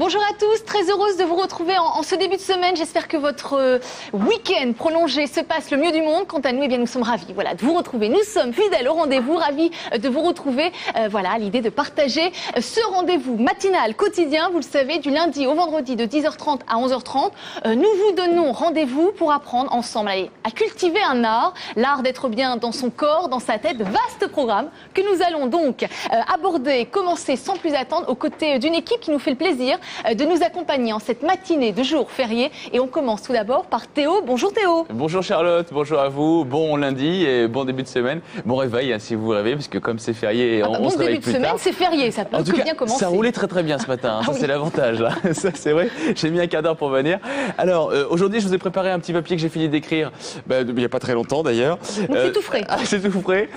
Bonjour à tous, très heureuse de vous retrouver en ce début de semaine. J'espère que votre week-end prolongé se passe le mieux du monde. Quant à nous, eh bien, nous sommes ravis de vous retrouver. Nous sommes fidèles au rendez-vous, ravis de vous retrouver. Voilà, l'idée de partager ce rendez-vous matinal quotidien, vous le savez, du lundi au vendredi de 10h30 à 11h30. Nous vous donnons rendez-vous pour apprendre ensemble à cultiver un art, l'art d'être bien dans son corps, dans sa tête. Vaste programme que nous allons donc aborder, commencer sans plus attendre aux côtés d'une équipe qui nous fait le plaisir de nous accompagner en cette matinée de jour férié. Et on commence tout d'abord par Théo. Bonjour Théo. Bonjour Charlotte, bonjour à vous. Bon lundi et bon début de semaine. Bon réveil si vous rêvez, parce que comme c'est férié, on se réveille plus tard. Bon début de semaine, c'est férié, ça peut bien commencer. Ça roulait très bien ce matin, ça c'est l'avantage. Là. Ça c'est vrai, j'ai mis un quart d'heure pour venir. Alors aujourd'hui, je vous ai préparé un petit papier que j'ai fini d'écrire il n'y a pas très longtemps d'ailleurs. C'est tout frais. C'est tout frais.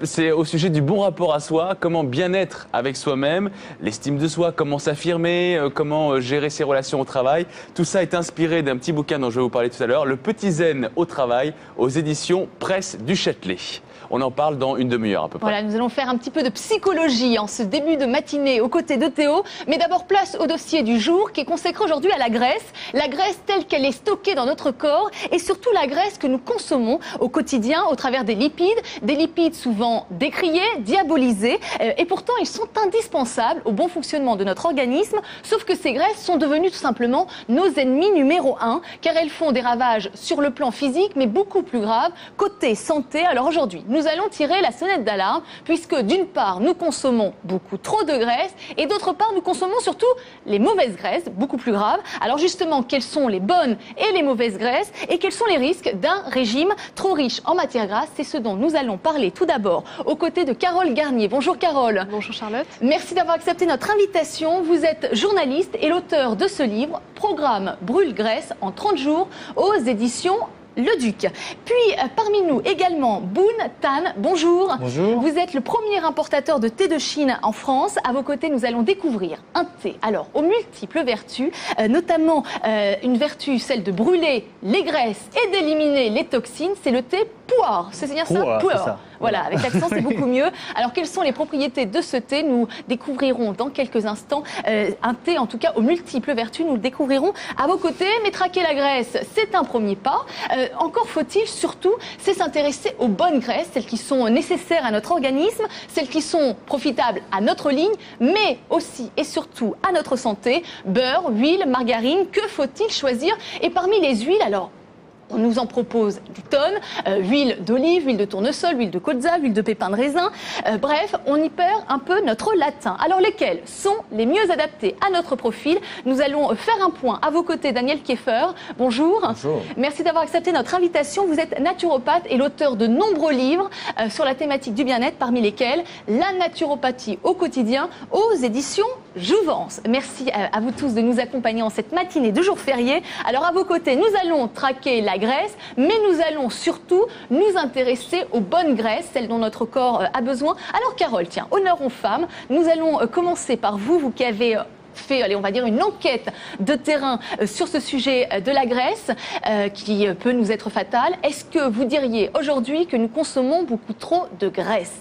C'est au sujet du bon rapport à soi, comment bien être avec soi-même, l'estime de soi, comment s'affirmer, comment gérer ses relations au travail. Tout ça est inspiré d'un petit bouquin dont je vais vous parler tout à l'heure, Le Petit Zen au travail, aux éditions Presse du Châtelet. On en parle dans une demi-heure à peu près. Voilà, nous allons faire un petit peu de psychologie en ce début de matinée aux côtés de Théo. Mais d'abord, place au dossier du jour qui est consacré aujourd'hui à la graisse. La graisse telle qu'elle est stockée dans notre corps et surtout la graisse que nous consommons au quotidien au travers des lipides souvent décriés, diabolisés. Et pourtant, ils sont indispensables au bon fonctionnement de notre organisme. Sauf que ces graisses sont devenues tout simplement nos ennemis numéro 1 car elles font des ravages sur le plan physique mais beaucoup plus graves côté santé. Alors aujourd'hui, nous allons tirer la sonnette d'alarme puisque d'une part, nous consommons beaucoup trop de graisse et d'autre part, nous consommons surtout les mauvaises graisses, beaucoup plus graves. Alors justement, quelles sont les bonnes et les mauvaises graisses et quels sont les risques d'un régime trop riche en matières grasses? C'est ce dont nous allons parler tout d'abord aux côtés de Carole Garnier. Bonjour Carole. Bonjour Charlotte. Merci d'avoir accepté notre invitation. Vous êtes journaliste et l'auteur de ce livre, Programme Brûle-Graisse en 30 jours aux éditions Le Duc. Puis parmi nous également Boun Tan, bonjour. Bonjour. Vous êtes le premier importateur de thé de Chine en France. À vos côtés, nous allons découvrir un thé alors aux multiples vertus, notamment une vertu, celle de brûler les graisses et d'éliminer les toxines. C'est le thé poire. C'est bien ça? Poire. Voilà, avec l'accent c'est beaucoup mieux. Alors quelles sont les propriétés de ce thé? Nous découvrirons dans quelques instants un thé en tout cas aux multiples vertus. Nous le découvrirons à vos côtés. Mais traquer la graisse, c'est un premier pas. Encore faut-il surtout s'intéresser aux bonnes graisses, celles qui sont nécessaires à notre organisme, celles qui sont profitables à notre ligne, mais aussi et surtout à notre santé. Beurre, huile, margarine, que faut-il choisir? Et parmi les huiles, alors on nous en propose des tonnes, huile d'olive, huile de tournesol, huile de colza, huile de pépins de raisin. Bref, on y perd un peu notre latin. Alors lesquelles sont les mieux adaptées à notre profil? Nous allons faire un point à vos côtés. Daniel Kieffer, bonjour. Bonjour. Merci d'avoir accepté notre invitation. Vous êtes naturopathe et l'auteur de nombreux livres sur la thématique du bien-être, parmi lesquels La naturopathie au quotidien aux éditions Jouvence. Merci à vous tous de nous accompagner en cette matinée de jour férié. Alors à vos côtés, nous allons traquer la graisse, mais nous allons surtout nous intéresser aux bonnes graisses, celles dont notre corps a besoin. Alors Carole, tiens, honneur aux femmes. Nous allons commencer par vous qui avez fait, allez, on va dire une enquête de terrain sur ce sujet de la graisse qui peut nous être fatale. Est-ce que vous diriez aujourd'hui que nous consommons beaucoup trop de graisse ?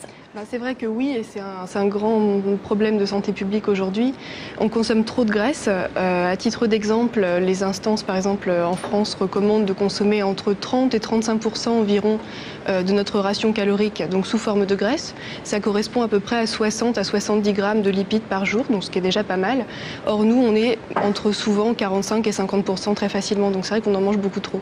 C'est vrai que oui, et c'est un grand problème de santé publique aujourd'hui. On consomme trop de graisse. À titre d'exemple, les instances, par exemple, en France, recommandent de consommer entre 30 et 35% environ de notre ration calorique, donc sous forme de graisse. Ça correspond à peu près à 60 à 70 grammes de lipides par jour, donc ce qui est déjà pas mal. Or, nous, on est entre souvent 45 et 50% très facilement, donc c'est vrai qu'on en mange beaucoup trop.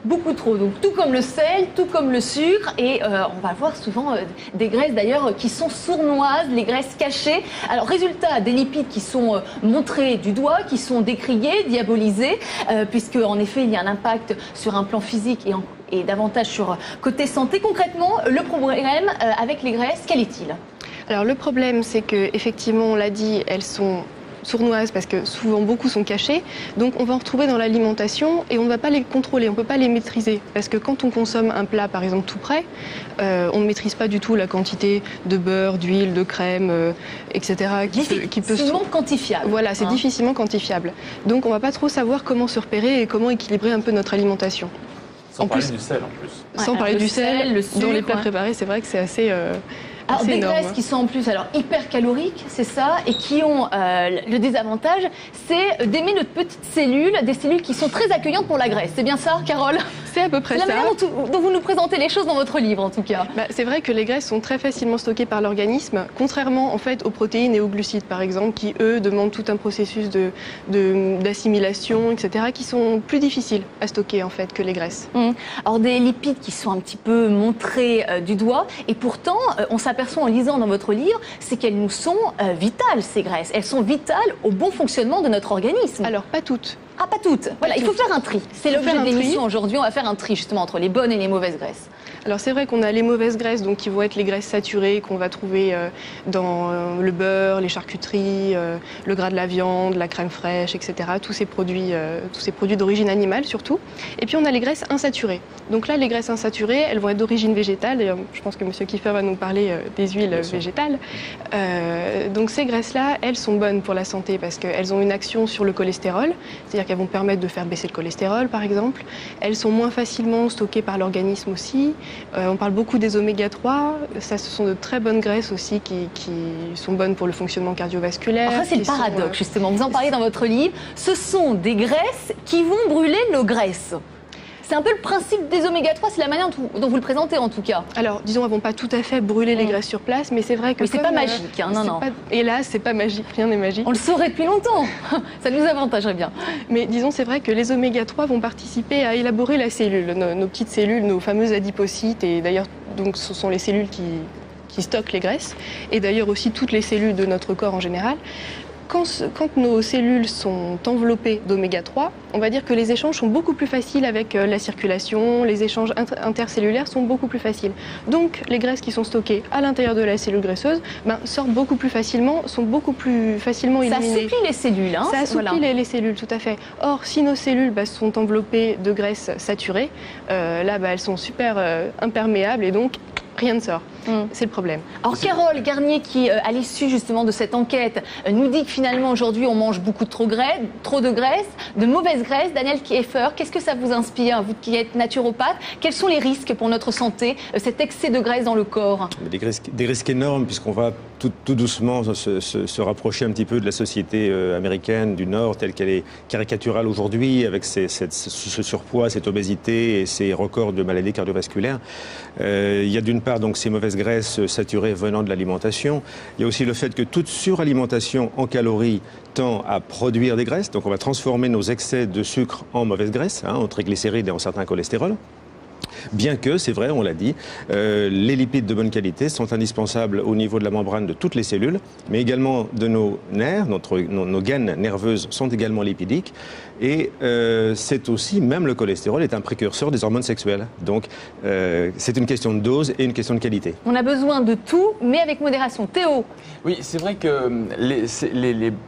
Beaucoup trop, donc tout comme le sel, tout comme le sucre, et on va voir souvent des graisses d'ailleurs qui sont sournoises, les graisses cachées. Alors résultat, des lipides qui sont montrés du doigt, qui sont décriés, diabolisés, puisque en effet il y a un impact sur un plan physique et davantage sur côté santé. Concrètement, le problème avec les graisses, quel est-il? Alors le problème, c'est que effectivement, on l'a dit, elles sont sournoises parce que souvent beaucoup sont cachées, donc on va en retrouver dans l'alimentation et on ne va pas les contrôler, on ne peut pas les maîtriser parce que quand on consomme un plat par exemple tout prêt, on ne maîtrise pas du tout la quantité de beurre, d'huile, de crème, etc. Difficilement quantifiable. Voilà, c'est difficilement quantifiable. Donc on ne va pas trop savoir comment se repérer et comment équilibrer un peu notre alimentation. Sans parler du sel en plus. Sans parler du sel, le sucre, dans les plats préparés, c'est vrai que c'est assez Alors, c'est des énorme. graisses qui sont en plus hyper caloriques, c'est ça, et qui ont le désavantage, c'est d'aimer notre petite cellule, des cellules qui sont très accueillantes pour la graisse. C'est bien ça, Carole? C'est à peu près C'est la ça. manière dont vous nous présentez les choses dans votre livre, en tout cas. C'est vrai que les graisses sont très facilement stockées par l'organisme, contrairement en fait aux protéines et aux glucides par exemple, qui eux demandent tout un processus d'assimilation, etc., qui sont plus difficiles à stocker en fait que les graisses. Alors des lipides qui sont un petit peu montrés du doigt, et pourtant on s'aperçoit en lisant dans votre livre, c'est qu'elles nous sont vitales, ces graisses. Elles sont vitales au bon fonctionnement de notre organisme. Alors pas toutes. Ah, pas toutes. Voilà, il faut faire un tri. C'est l'objet de l'émission aujourd'hui. On va faire un tri justement entre les bonnes et les mauvaises graisses. Alors c'est vrai qu'on a les mauvaises graisses, donc qui vont être les graisses saturées qu'on va trouver dans le beurre, les charcuteries, le gras de la viande, la crème fraîche, etc. Tous ces produits d'origine animale surtout. Et puis on a les graisses insaturées. Donc là, les graisses insaturées, elles vont être d'origine végétale. D'ailleurs, je pense que M. Kiefer va nous parler des huiles végétales. Donc ces graisses-là, elles sont bonnes pour la santé parce qu'elles ont une action sur le cholestérol, c'est-à-dire qu'elles vont permettre de faire baisser le cholestérol, par exemple. Elles sont moins facilement stockées par l'organisme aussi. On parle beaucoup des oméga 3. Ça, ce sont de très bonnes graisses aussi qui sont bonnes pour le fonctionnement cardiovasculaire. Alors ça, c'est le paradoxe, justement. Vous en parlez dans votre livre. Ce sont des graisses qui vont brûler nos graisses. C'est un peu le principe des oméga 3, c'est la manière dont vous le présentez en tout cas. Alors, disons, elles ne vont pas tout à fait brûler les graisses sur place, mais c'est vrai que... Mais c'est pas magique, hein, non. Hélas, c'est pas magique, rien n'est magique. On le saurait depuis longtemps, ça nous avantagerait bien. Mais disons, c'est vrai que les oméga 3 vont participer à élaborer la cellule, nos petites cellules, nos fameuses adipocytes, et d'ailleurs, donc, ce sont les cellules qui stockent les graisses, et d'ailleurs aussi toutes les cellules de notre corps en général. Quand nos cellules sont enveloppées d'oméga 3, on va dire que les échanges sont beaucoup plus faciles avec la circulation, les échanges intercellulaires sont beaucoup plus faciles. Donc les graisses qui sont stockées à l'intérieur de la cellule graisseuse sortent beaucoup plus facilement, sont beaucoup plus facilement éliminées. Ça assouplit les cellules. Hein, ça assouplit les cellules, tout à fait. Or, si nos cellules sont enveloppées de graisses saturées, elles sont super imperméables et donc rien ne sort. C'est le problème. Alors Carole Garnier, qui à l'issue justement de cette enquête nous dit que finalement aujourd'hui on mange beaucoup trop de graisse, de mauvaises graisses. Daniel Kiefer, qu'est-ce que ça vous inspire, vous qui êtes naturopathe? Quels sont les risques pour notre santé, cet excès de graisse dans le corps? Des risques énormes puisqu'on va tout doucement se rapprocher un petit peu de la société américaine du Nord telle qu'elle est caricaturale aujourd'hui avec ce surpoids, cette obésité et ces records de maladies cardiovasculaires. Il y a d'une part donc ces mauvaises graisses saturées venant de l'alimentation. Il y a aussi le fait que toute suralimentation en calories tend à produire des graisses. Donc on va transformer nos excès de sucre en mauvaises graisses, en triglycérides et en certains cholestérol. Bien que, c'est vrai, on l'a dit, les lipides de bonne qualité sont indispensables au niveau de la membrane de toutes les cellules, mais également de nos nerfs, nos gaines nerveuses sont également lipidiques. Et c'est aussi, même le cholestérol est un précurseur des hormones sexuelles. Donc c'est une question de dose et une question de qualité. On a besoin de tout, mais avec modération. Théo? Oui, c'est vrai que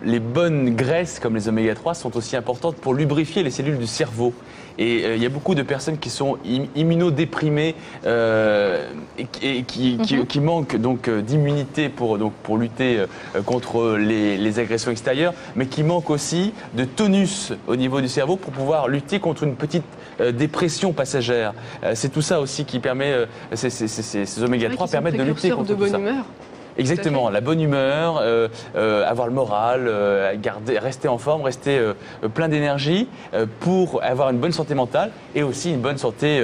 les bonnes graisses, comme les oméga 3, sont aussi importantes pour lubrifier les cellules du cerveau. Et il y a beaucoup de personnes qui sont immunodéprimées et qui manquent donc d'immunité pour lutter contre les agressions extérieures, mais qui manquent aussi de tonus au niveau du cerveau pour pouvoir lutter contre une petite dépression passagère. C'est tout ça aussi qui permet, ces oméga 3 permettent de lutter contre tout ça. Humeur. Exactement, la bonne humeur, avoir le moral, rester en forme, rester plein d'énergie pour avoir une bonne santé mentale et aussi une bonne santé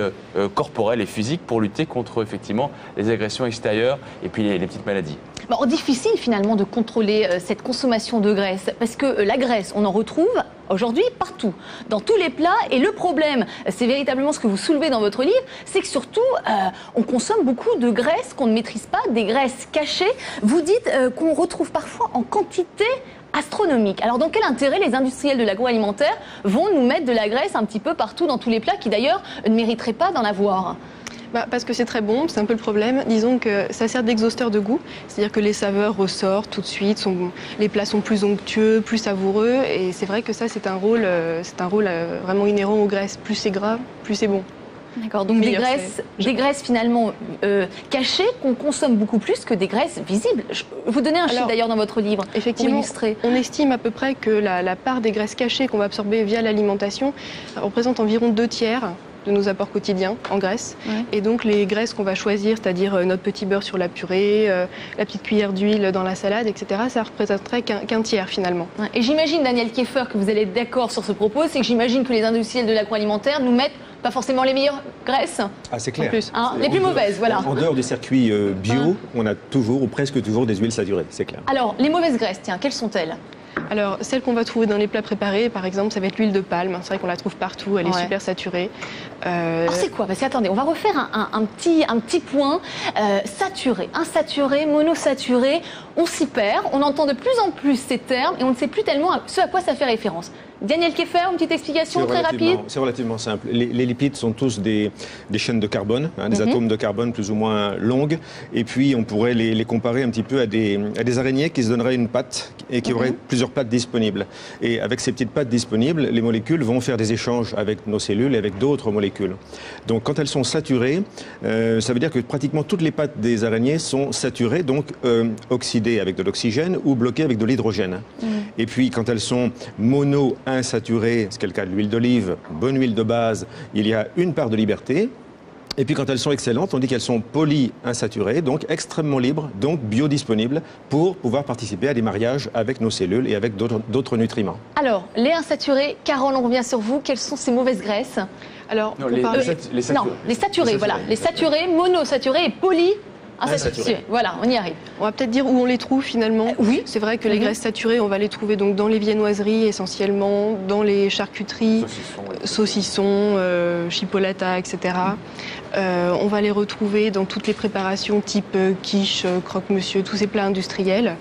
corporelle et physique pour lutter contre effectivement les agressions extérieures et puis les petites maladies. Bon, difficile finalement de contrôler cette consommation de graisse parce que la graisse, on en retrouve aujourd'hui partout, dans tous les plats. Et le problème, c'est véritablement ce que vous soulevez dans votre livre, c'est que surtout, on consomme beaucoup de graisses qu'on ne maîtrise pas, des graisses cachées. Vous dites qu'on retrouve parfois en quantité astronomique. Alors dans quel intérêt les industriels de l'agroalimentaire vont nous mettre de la graisse un petit peu partout dans tous les plats qui d'ailleurs ne mériteraient pas d'en avoir ? Parce que c'est très bon, c'est un peu le problème. Disons que ça sert d'exhausteur de goût, c'est-à-dire que les saveurs ressortent tout de suite, les plats sont plus onctueux, plus savoureux, et c'est vrai que ça c'est un rôle vraiment inhérent aux graisses. Plus c'est gras, plus c'est bon. D'accord, donc des graisses finalement cachées qu'on consomme beaucoup plus que des graisses visibles. Je vous donnez un chiffre d'ailleurs dans votre livre effectivement, pour illustrer. On estime à peu près que la part des graisses cachées qu'on va absorber via l'alimentation représente environ 2/3 de nos apports quotidiens en graisse. Ouais. Et donc les graisses qu'on va choisir, c'est-à-dire notre petit beurre sur la purée, la petite cuillère d'huile dans la salade, etc., ça représenterait qu'un tiers finalement. Ouais. Et j'imagine, Daniel Kieffer, que vous allez être d'accord sur ce propos, c'est que j'imagine que les industriels de l'agroalimentaire nous mettent pas forcément les meilleures graisses. Ah, c'est clair. En plus. Hein, les plus mauvaises, voilà. En dehors des circuits bio, on a toujours ou presque toujours des huiles saturées, c'est clair. Alors, les mauvaises graisses, tiens, quelles sont-elles? Alors, celle qu'on va trouver dans les plats préparés, par exemple, ça va être l'huile de palme. C'est vrai qu'on la trouve partout, elle est Ouais. super saturée. Alors c'est quoi? Parce que attendez, on va refaire un petit point. Saturé, insaturé, monosaturé, on s'y perd, on entend de plus en plus ces termes et on ne sait plus tellement ce à quoi ça fait référence. Daniel Kieffer, une petite explication très rapide? C'est relativement simple. Les lipides sont tous des chaînes de carbone, des atomes de carbone plus ou moins longues. Et puis, on pourrait les comparer un petit peu à des araignées qui se donneraient une patte et qui auraient plusieurs pattes disponibles. Et avec ces petites pattes disponibles, les molécules vont faire des échanges avec nos cellules et avec d'autres molécules. Donc, quand elles sont saturées, ça veut dire que pratiquement toutes les pattes des araignées sont saturées, donc oxydées avec de l'oxygène ou bloquées avec de l'hydrogène. Et puis, quand elles sont mono-insaturées, ce qui est le cas de l'huile d'olive, bonne huile de base, il y a une part de liberté. Et puis quand elles sont excellentes, on dit qu'elles sont polyinsaturées, donc extrêmement libres, donc biodisponibles pour pouvoir participer à des mariages avec nos cellules et avec d'autres nutriments. Alors, les insaturés, Carole, on revient sur vous. Quelles sont ces mauvaises graisses? Alors, Non, pour les parler- saturés. Non, les saturés, voilà. Les saturés, monosaturés et polyinsaturés. Insaturés. Voilà, on y arrive. On va peut-être dire où on les trouve finalement. Oui. C'est vrai que les graisses saturées, on va les trouver donc dans les viennoiseries essentiellement, dans les charcuteries, saucissons, chipolata, etc. On va les retrouver dans toutes les préparations type quiche, croque-monsieur, tous ces plats industriels,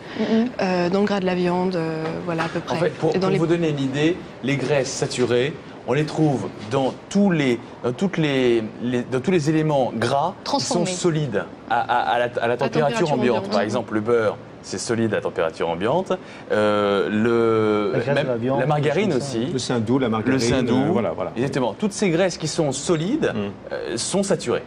dans le gras de la viande, voilà à peu près. En fait, pour Et dans les- vous donner une idée, les graisses saturées, on les trouve dans tous les éléments gras qui sont Transformés. solides à la température température ambiante. ambiante. Par exemple, le beurre, c'est solide à température ambiante. graisse de la viande, La margarine des choses comme aussi. Le saindoux, la margarine, Le saindoux. voilà. Exactement. Toutes ces graisses qui sont solides sont saturées.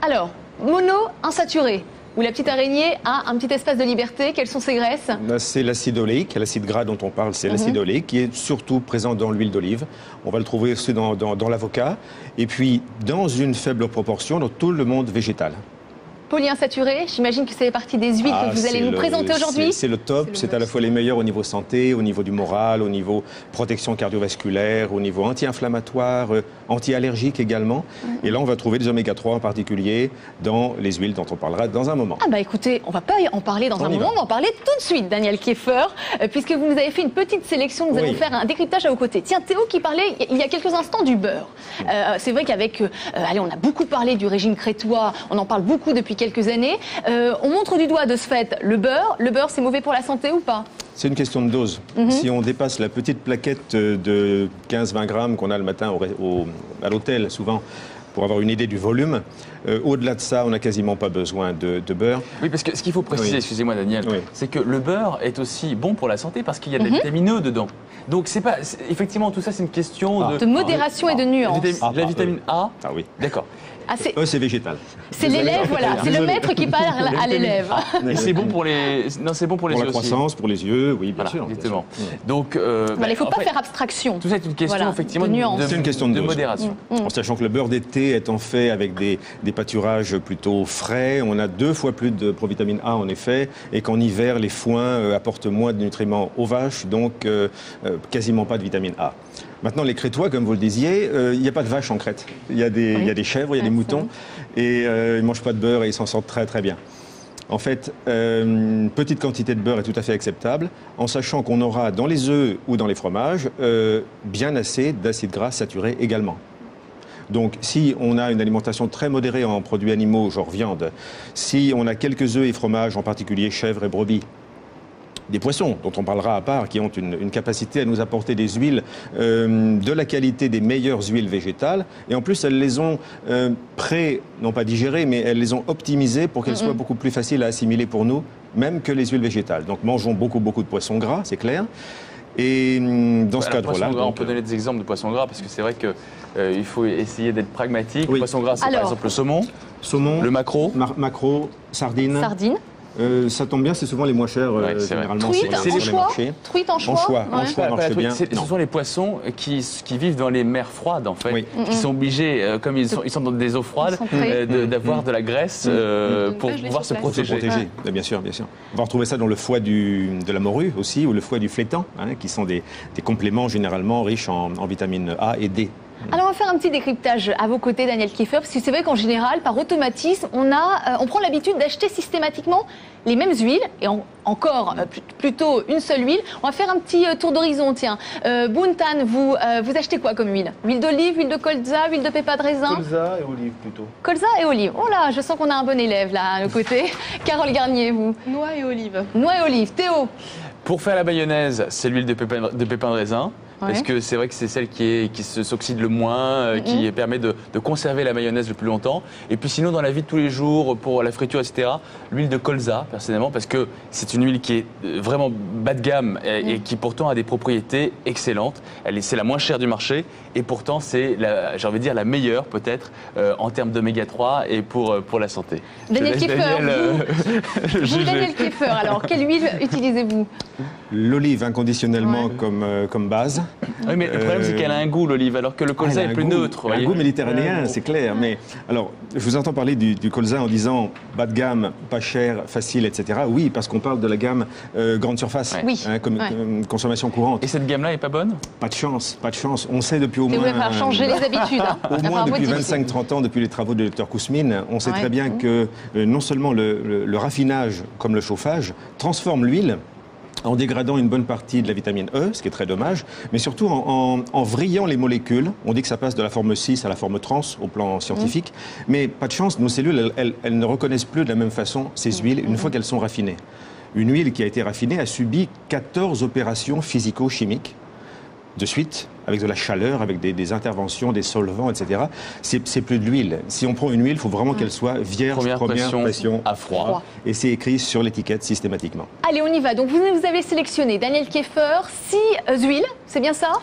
Alors, mono-insaturé, où la petite araignée a un petit espace de liberté. Quelles sont ces graisses? Là, c'est l'acide oléique, l'acide gras dont on parle, c'est l'acide oléique qui est surtout présent dans l'huile d'olive. On va le trouver aussi dans l'avocat et puis dans une faible proportion dans tout le monde végétal. Polyinsaturé, j'imagine que ça fait partie des huiles que vous allez nous présenter aujourd'hui. C'est le top, C'est le c'est à la fois les meilleurs au niveau santé, au niveau du moral, au niveau protection cardiovasculaire, au niveau anti-inflammatoire, anti-allergique également. Et là, on va trouver des oméga-3 en particulier dans les huiles dont on parlera dans un moment. Ah bah écoutez, on va pas en parler dans On un y moment, va. on va en parler tout de suite, Daniel Kieffer, puisque vous nous avez fait une petite sélection, nous Oui. allons faire un décryptage à vos côtés. Tiens, Théo qui parlait il y a quelques instants du beurre. C'est vrai qu'avec, allez, on a beaucoup parlé du régime crétois, on en parle beaucoup depuis quelques années. On montre du doigt de ce fait le beurre. Le beurre, c'est mauvais pour la santé ou pas? C'est une question de dose. Si on dépasse la petite plaquette de 15-20 grammes qu'on a le matin à l'hôtel, souvent, pour avoir une idée du volume, au-delà de ça, on n'a quasiment pas besoin de beurre. Oui, parce que ce qu'il faut préciser, Oui. excusez-moi Daniel, Oui. c'est que le beurre est aussi bon pour la santé parce qu'il y a de la vitamine E dedans. Donc effectivement, tout ça c'est une question De modération et de nuance. La vitamine A. Ah oui. D'accord. Ah, c'est C'est végétal. c'est l'élève, voilà. C'est le Désolé. maître qui parle à l'élève. Et c'est bon pour les. Non, c'est bon pour les Pour yeux la aussi. croissance, pour les yeux, oui, bien Voilà, sûr. bien exactement. sûr. Donc, Voilà, il ne faut en pas fait, faire abstraction. tout ça est une question Voilà, effectivement de nuance. C'est une question de dose. modération. En sachant que le beurre d'été étant fait avec des pâturages plutôt frais, on a 2 fois plus de provitamine A en effet, et qu'en hiver, les foins apportent moins de nutriments aux vaches, donc quasiment pas de vitamine A. Maintenant, les Crétois, comme vous le disiez, il n'y a pas de vaches en Crète. Il y a des chèvres, il y a des moutons, et ils ne mangent pas de beurre et ils s'en sortent très très bien. En fait, une petite quantité de beurre est tout à fait acceptable, en sachant qu'on aura dans les œufs ou dans les fromages bien assez d'acides gras saturés également. Donc, si on a une alimentation très modérée en produits animaux, genre viande, si on a quelques œufs et fromages, en particulier chèvres et brebis, des poissons, dont on parlera à part, qui ont une capacité à nous apporter des huiles de la qualité des meilleures huiles végétales. Et en plus, elles les ont non pas digérées, mais elles les ont optimisées pour qu'elles soient beaucoup plus faciles à assimiler pour nous, même que les huiles végétales. Donc, mangeons beaucoup de poissons gras, c'est clair. Et dans ce Alors, cadre-là... poisson gras, on donc, peut donner des exemples de poissons gras parce que c'est vrai que il faut essayer d'être pragmatique. Oui. Le poisson gras, c'est Alors, par exemple le saumon, saumon, le maquereau. maquereau, sardines. Sardines. Ça tombe bien, c'est souvent les moins chers, généralement. Truite, sur les marchés. Truite, anchois. Anchois marche bien. Ce sont les poissons qui vivent dans les mers froides, en fait, qui sont obligés, comme ils sont dans des eaux froides, d'avoir de la graisse pour pouvoir se protéger. Bien sûr, bien sûr. On va retrouver ça dans le foie de la morue aussi, ou le foie du flétan, qui sont des compléments généralement riches en vitamines A et D. Alors on va faire un petit décryptage à vos côtés, Daniel Kieffer, parce que c'est vrai qu'en général, par automatisme, on prend l'habitude d'acheter systématiquement les mêmes huiles, et encore plutôt une seule huile. On va faire un petit tour d'horizon, tiens. Buntan, vous achetez quoi comme huile? Huile d'olive, huile de colza, huile de pépins de raisin? Colza et olive plutôt. Colza et olive. Oh là, je sens qu'on a un bon élève là, à nos côtés. Carole Garnier, vous? Noix et olive. Noix et olive. Théo? Pour faire la mayonnaise, c'est l'huile de pépins de raisin. Parce que c'est vrai que c'est celle qui s'oxyde le moins, qui permet de conserver la mayonnaise le plus longtemps. Et puis sinon, dans la vie de tous les jours, pour la friture, etc., l'huile de colza, personnellement, parce que c'est une huile qui est vraiment bas de gamme et qui pourtant a des propriétés excellentes. C'est la moins chère du marché et pourtant c'est, j'ai envie de dire, la meilleure peut-être en termes d'oméga 3 et pour la santé. Daniel Kieffer, Daniel Kieffer, alors quelle huile utilisez-vous? L'olive inconditionnellement comme base. Oui, mais le problème c'est qu'elle a un goût, l'olive, alors que le colza est plus neutre. Un goût méditerranéen, c'est clair. Mais alors, je vous entends parler du colza en disant bas de gamme, pas cher, facile, etc. Oui, parce qu'on parle de la gamme grande surface, comme consommation courante. Et cette gamme-là est pas bonne? Pas de chance, pas de chance. On sait depuis au moins... Vous faire changer les habitudes. Au moins depuis 25-30 ans, depuis les travaux du docteur Kousmine, on sait très bien que non seulement le raffinage, comme le chauffage, transforme l'huile en dégradant une bonne partie de la vitamine E, ce qui est très dommage, mais surtout en vrillant les molécules. On dit que ça passe de la forme 6 à la forme trans au plan scientifique, mais pas de chance, nos cellules, elles ne reconnaissent plus de la même façon ces huiles une fois qu'elles sont raffinées. Une huile qui a été raffinée a subi 14 opérations physico-chimiques de suite, avec de la chaleur, avec des interventions, des solvants, etc. C'est plus de l'huile. Si on prend une huile, il faut vraiment qu'elle soit vierge, première pression à froid. Et c'est écrit sur l'étiquette systématiquement. Allez, on y va. Donc vous avez sélectionné, Daniel Kieffer, 6 huiles, c'est bien ça?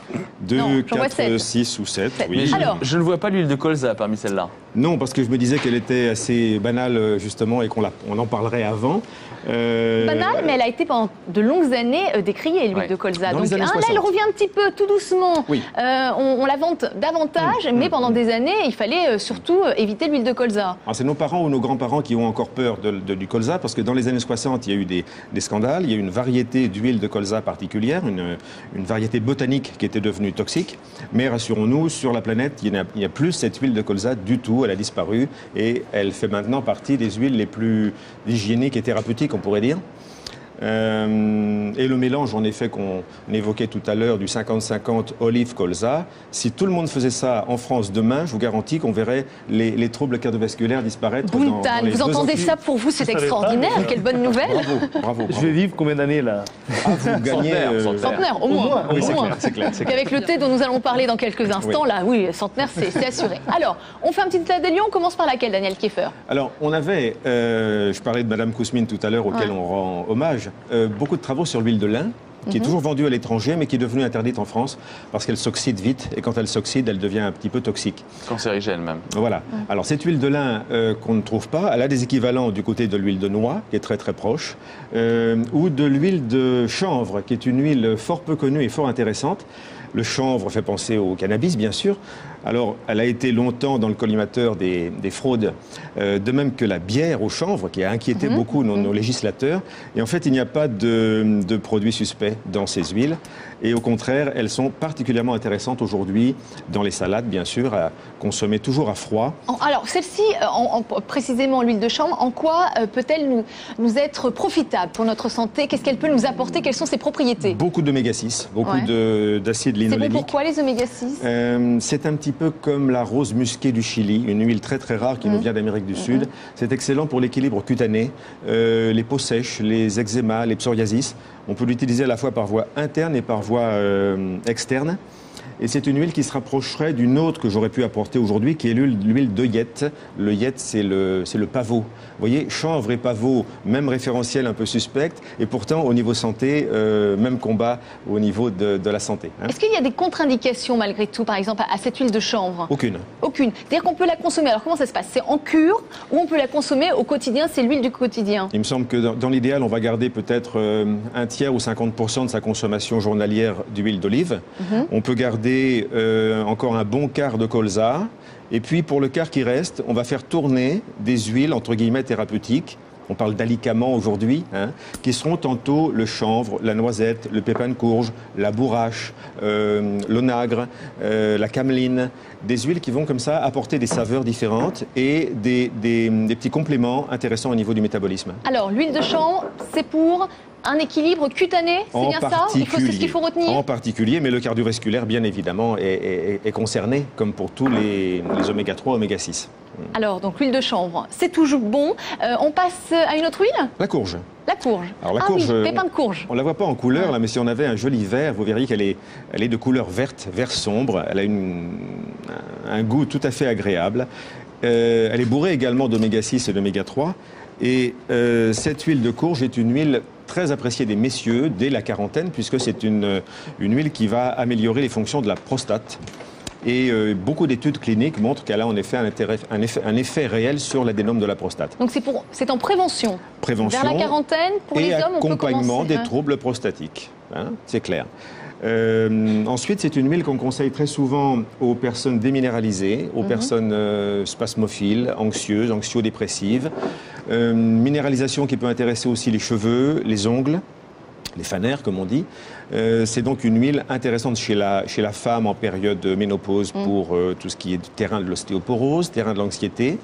2, 4, 6 ou 7. Oui. Mais je ne vois pas l'huile de colza parmi celles-là. Non, parce que je me disais qu'elle était assez banale, justement, et qu'on en parlerait avant. Banale, mais elle a été pendant de longues années décriée, l'huile de colza. Donc là, elle revient un petit peu, tout doucement. Oui. On la vante davantage, mais pendant des années, il fallait surtout éviter l'huile de colza. C'est nos parents ou nos grands-parents qui ont encore peur du colza, parce que dans les années 60, il y a eu des scandales. Il y a eu une variété d'huile de colza particulière, une variété botanique qui était devenue toxique. Mais rassurons-nous, sur la planète, il n'y a plus cette huile de colza du tout. Elle a disparu et elle fait maintenant partie des huiles les plus hygiéniques et thérapeutiques, on pourrait dire. Et le mélange, en effet, qu'on évoquait tout à l'heure, du 50-50 olive-colza, si tout le monde faisait ça en France demain, je vous garantis qu'on verrait les troubles cardiovasculaires disparaître. Buntan, vous entendez ça, pour vous, c'est extraordinaire. Quelle bonne nouvelle. Bravo. Je vais vivre combien d'années là? Vous gagnez... Centenaire, au moins. Oui, c'est clair. Et avec le thé dont nous allons parler dans quelques instants, là, oui, centenaire, c'est assuré. Alors, on fait un petit état des lieux, on commence par laquelle, Daniel Kieffer? Alors, on avait, je parlais de Madame Kousmine tout à l'heure, auquel on rend hommage, beaucoup de travaux sur l'huile de lin, qui est toujours vendue à l'étranger, mais qui est devenue interdite en France, parce qu'elle s'oxyde vite, et quand elle s'oxyde, elle devient un petit peu toxique. Cancérigène même. Voilà. Alors cette huile de lin qu'on ne trouve pas, elle a des équivalents du côté de l'huile de noix, qui est très très proche, ou de l'huile de chanvre, qui est une huile fort peu connue et fort intéressante. Le chanvre fait penser au cannabis, bien sûr. Alors, elle a été longtemps dans le collimateur des fraudes, de même que la bière au chanvre, qui a inquiété beaucoup nos législateurs. Et en fait, il n'y a pas de produits suspects dans ces huiles. Et au contraire, elles sont particulièrement intéressantes aujourd'hui dans les salades, bien sûr, à consommer toujours à froid. Alors, celle-ci, précisément l'huile de chanvre, en quoi peut-elle nous être profitable pour notre santé? Qu'est-ce qu'elle peut nous apporter? Quelles sont ses propriétés? Beaucoup d'oméga 6, beaucoup d'acide linolénique. C'est bon pourquoi les oméga 6? C'est un petit peu comme la rose musquée du Chili, une huile très très rare qui nous vient d'Amérique du Sud. C'est excellent pour l'équilibre cutané, les peaux sèches, les eczémas, les psoriasis. On peut l'utiliser à la fois par voie interne et par voie externe. Et c'est une huile qui se rapprocherait d'une autre que j'aurais pu apporter aujourd'hui, qui est l'huile d'œillette. L'œillette, c'est le pavot. Vous voyez, chanvre et pavot, même référentiel un peu suspect, et pourtant, au niveau santé, même combat au niveau de la santé. Hein. Est-ce qu'il y a des contre-indications malgré tout, par exemple, à cette huile de chanvre? Aucune. Aucune. C'est-à-dire qu'on peut la consommer. Alors comment ça se passe? C'est en cure ou on peut la consommer au quotidien? C'est l'huile du quotidien. Il me semble que dans l'idéal, on va garder peut-être un tiers ou 50% de sa consommation journalière d'huile d'olive. On peut garder encore un bon quart de colza. Et puis, pour le quart qui reste, on va faire tourner des huiles, entre guillemets, thérapeutiques. On parle d'alicaments aujourd'hui, hein, qui seront tantôt le chanvre, la noisette, le pépin de courge, la bourrache, l'onagre, la cameline. Des huiles qui vont comme ça apporter des saveurs différentes et des petits compléments intéressants au niveau du métabolisme. Alors, l'huile de chanvre, c'est pour un équilibre cutané, c'est bien ça? C'est ce qu'il faut retenir? En particulier, mais le cardiovasculaire, bien évidemment, est concerné, comme pour tous les oméga 3, oméga 6. Alors, donc l'huile de chanvre, c'est toujours bon. On passe à une autre huile? La courge. La courge. Alors, la courge, oui, pépin de courge. On ne la voit pas en couleur, là, mais si on avait un joli vert, vous verriez qu'elle est de couleur verte, vert sombre. Elle a un goût tout à fait agréable. Elle est bourrée également d'oméga 6 et d'oméga 3. Et cette huile de courge est une huile très appréciée des messieurs dès la quarantaine, puisque c'est une huile qui va améliorer les fonctions de la prostate. Et beaucoup d'études cliniques montrent qu'elle a en effet un effet réel sur l'adénome de la prostate. Donc c'est en prévention. Prévention. Vers la quarantaine, pour les hommes, on peut commencer. Et accompagnement des troubles prostatiques, hein, c'est clair. Ensuite, c'est une huile qu'on conseille très souvent aux personnes déminéralisées, aux personnes spasmophiles, anxieuses, anxio-dépressives. Minéralisation qui peut intéresser aussi les cheveux, les ongles, les fanères, comme on dit. C'est donc une huile intéressante chez la femme en période de ménopause pour tout ce qui est du terrain de l'ostéoporose, terrain de l'anxiété.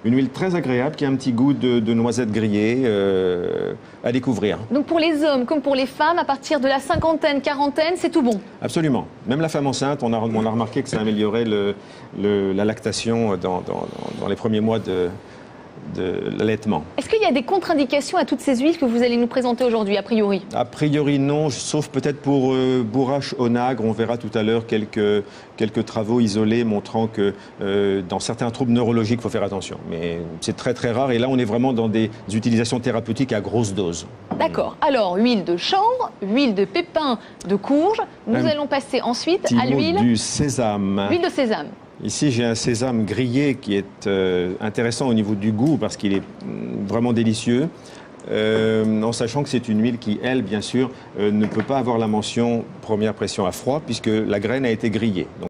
Une huile très agréable qui a un petit goût de noisette grillée à découvrir. Donc pour les hommes comme pour les femmes, à partir de la cinquantaine, quarantaine, c'est tout bon? Absolument. Même la femme enceinte, on a remarqué que ça améliorait la lactation dans les premiers mois de l'allaitement. Est-ce qu'il y a des contre-indications à toutes ces huiles que vous allez nous présenter aujourd'hui, a priori? A priori, non, sauf peut-être pour bourrache, onagre. On verra tout à l'heure quelques travaux isolés montrant que dans certains troubles neurologiques, il faut faire attention. Mais c'est très très rare. Et là, on est vraiment dans des utilisations thérapeutiques à grosse dose. D'accord. Alors, huile de chanvre, huile de pépin de courge. Nous allons passer ensuite à l'huile du sésame. Huile de sésame. Ici, j'ai un sésame grillé qui est intéressant au niveau du goût parce qu'il est vraiment délicieux, en sachant que c'est une huile qui, elle, bien sûr, ne peut pas avoir la mention première pression à froid puisque la graine a été grillée. Donc,